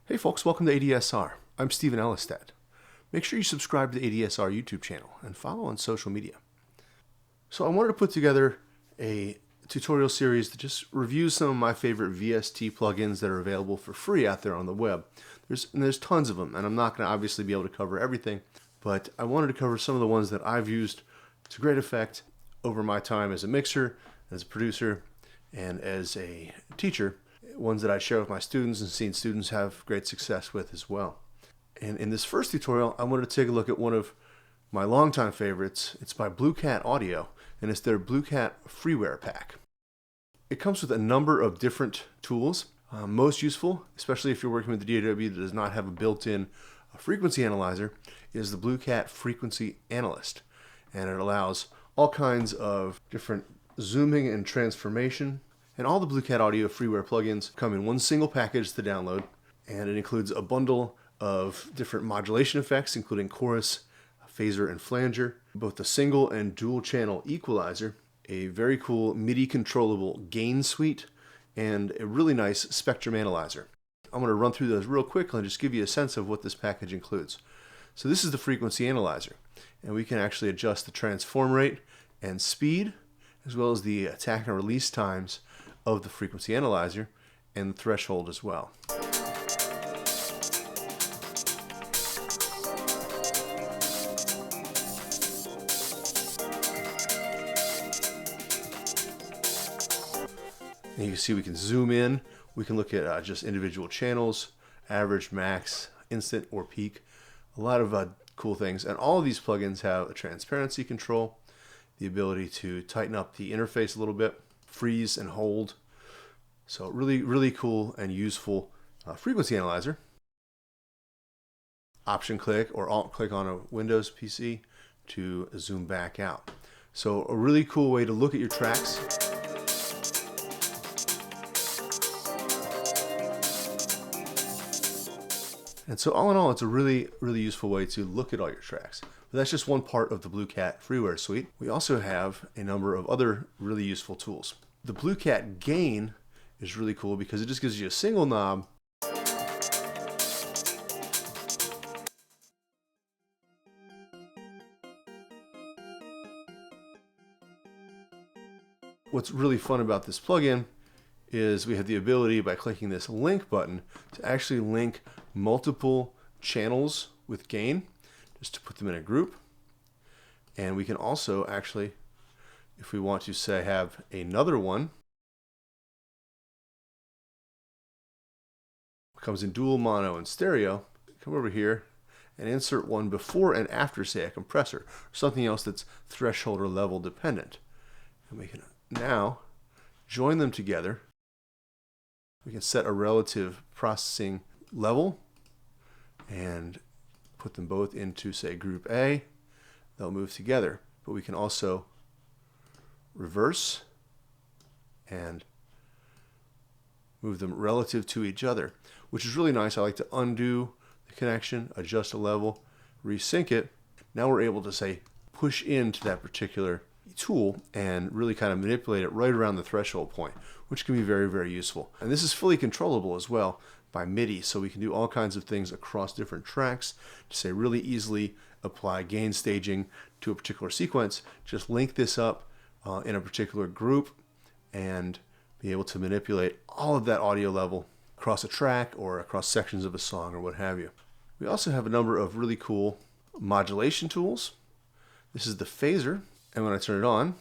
Hey folks, welcome to ADSR. I'm Stephen Ellestad. Make sure you subscribe to the ADSR YouTube channel and follow on social media. So I wanted to put together a tutorial series that just reviews some of my favorite VST plugins that are available for free out there on the web. There's tons of them, and I'm not going to obviously be able to cover everything, but I wanted to cover some of the ones that I've used to great effect over my time as a mixer, as a producer, and as a teacher. Ones that I share with my students and seen students have great success with as well. And in this first tutorial, I wanted to take a look at one of my longtime favorites. It's by Blue Cat Audio, and it's their Blue Cat Freeware Pack. It comes with a number of different tools. Most useful, especially if you're working with the DAW that does not have a built-in frequency analyzer, is the Blue Cat Frequency Analyst. And it allows all kinds of different zooming and transformation. And all the Blue Cat Audio freeware plugins come in one single package to download, and it includes a bundle of different modulation effects, including chorus, phaser, and flanger, both a single and dual channel equalizer, a very cool MIDI controllable gain suite, and a really nice spectrum analyzer. I'm going to run through those real quickly and just give you a sense of what this package includes. So this is the frequency analyzer, and we can actually adjust the transform rate and speed, as well as the attack and release times of the frequency analyzer and the threshold as well. And you can see we can zoom in, we can look at just individual channels, average, max, instant, or peak. A lot of cool things. And all of these plugins have a transparency control, the ability to tighten up the interface a little bit, freeze and hold. So really cool and useful frequency analyzer. Option click or alt click on a Windows PC to zoom back out. So a really cool way to look at your tracks. And so all in all, it's a really useful way to look at all your tracks. But that's just one part of the Blue Cat freeware suite. We also have a number of other really useful tools. The Blue Cat Gain is really cool because it just gives you a single knob What's really fun about this plugin is we have the ability, by clicking this link button, to actually link multiple channels with gain, just to put them in a group. And we can also actually, if we want to say have another one, comes in dual, mono, and stereo, come over here and insert one before and after, say, a compressor, or something else that's threshold or level dependent. And we can now join them together. We can set a relative processing level and put them both into, say, group A. They'll move together, but we can also reverse and move them relative to each other, which is really nice. I like to undo the connection, adjust a level, resync it. Now we're able to, say, push into that particular tool and really kind of manipulate it right around the threshold point, which can be very useful. And this is fully controllable as well by MIDI, so we can do all kinds of things across different tracks to, say, really easily apply gain staging to a particular sequence. Just link this up in a particular group and be able to manipulate all of that audio level across a track or across sections of a song or what have you. We also have a number of really cool modulation tools. This is the phaser, and when I turn it on,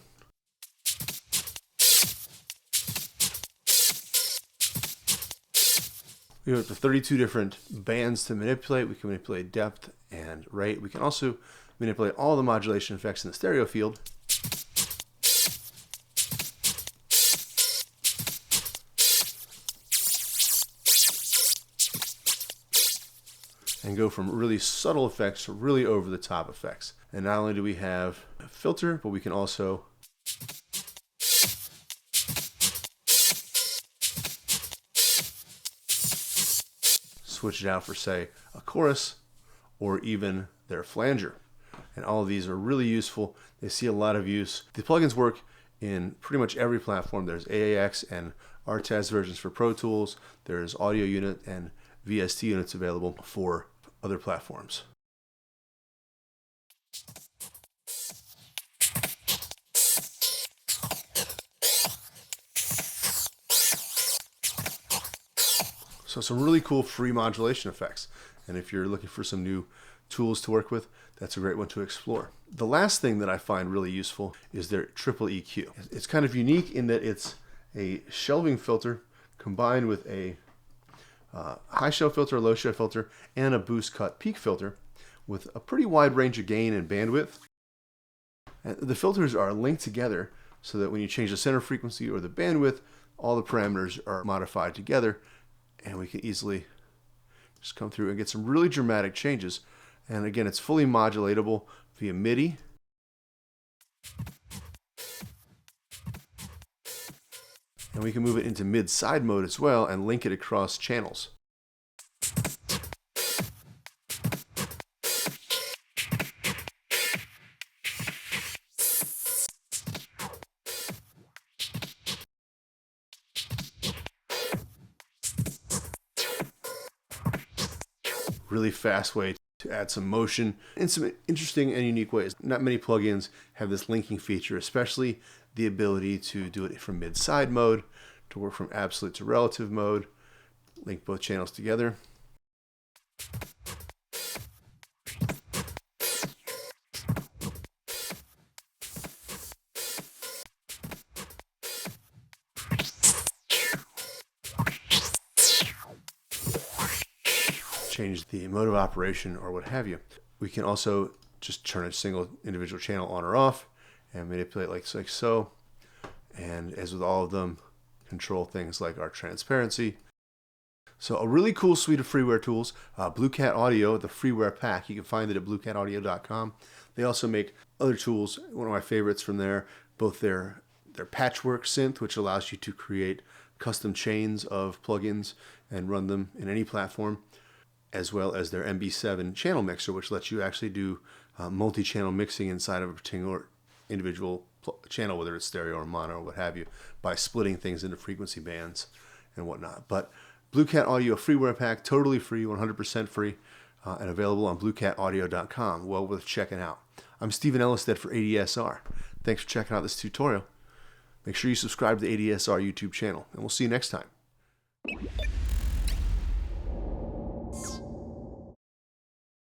we have up to 32 different bands to manipulate. We can manipulate depth and rate. We can also manipulate all the modulation effects in the stereo field. And go from really subtle effects to really over-the-top effects. And not only do we have a filter, but we can also switch it out for, say, a chorus or even their flanger. And all of these are really useful. They see a lot of use. The plugins work in pretty much every platform. There's AAX and RTAS versions for Pro Tools. There's Audio Unit and VST units available for other platforms. So some really cool free modulation effects. And if you're looking for some new tools to work with, that's a great one to explore. The last thing that I find really useful is their triple EQ. It's kind of unique in that it's a shelving filter combined with a high shelf filter, low shelf filter, and a boost cut peak filter with a pretty wide range of gain and bandwidth. And the filters are linked together so that when you change the center frequency or the bandwidth, all the parameters are modified together, and we can easily just come through and get some really dramatic changes. And again, it's fully modulatable via MIDI. And we can move it into mid-side mode as well and link it across channels. Really fast way to add some motion in some interesting and unique ways. Not many plugins have this linking feature, especially the ability to do it from mid-side mode, to work from absolute to relative mode, link both channels together. Change the mode of operation or what have you. We can also just turn a single individual channel on or off and manipulate like so. And as with all of them, control things like our transparency. So a really cool suite of freeware tools. Blue Cat Audio, the freeware pack. You can find it at bluecataudio.com. They also make other tools. One of my favorites from there, both their patchwork synth, which allows you to create custom chains of plugins and run them in any platform, as well as their MB7 channel mixer, which lets you actually do multi-channel mixing inside of a particular individual channel, whether it's stereo or mono or what have you, by splitting things into frequency bands and whatnot. But Blue Cat Audio freeware pack, totally free, 100% free, and available on bluecataudio.com. Well worth checking out. I'm Stephen Ellestad for ADSR. Thanks for checking out this tutorial. Make sure you subscribe to the ADSR YouTube channel, and we'll see you next time.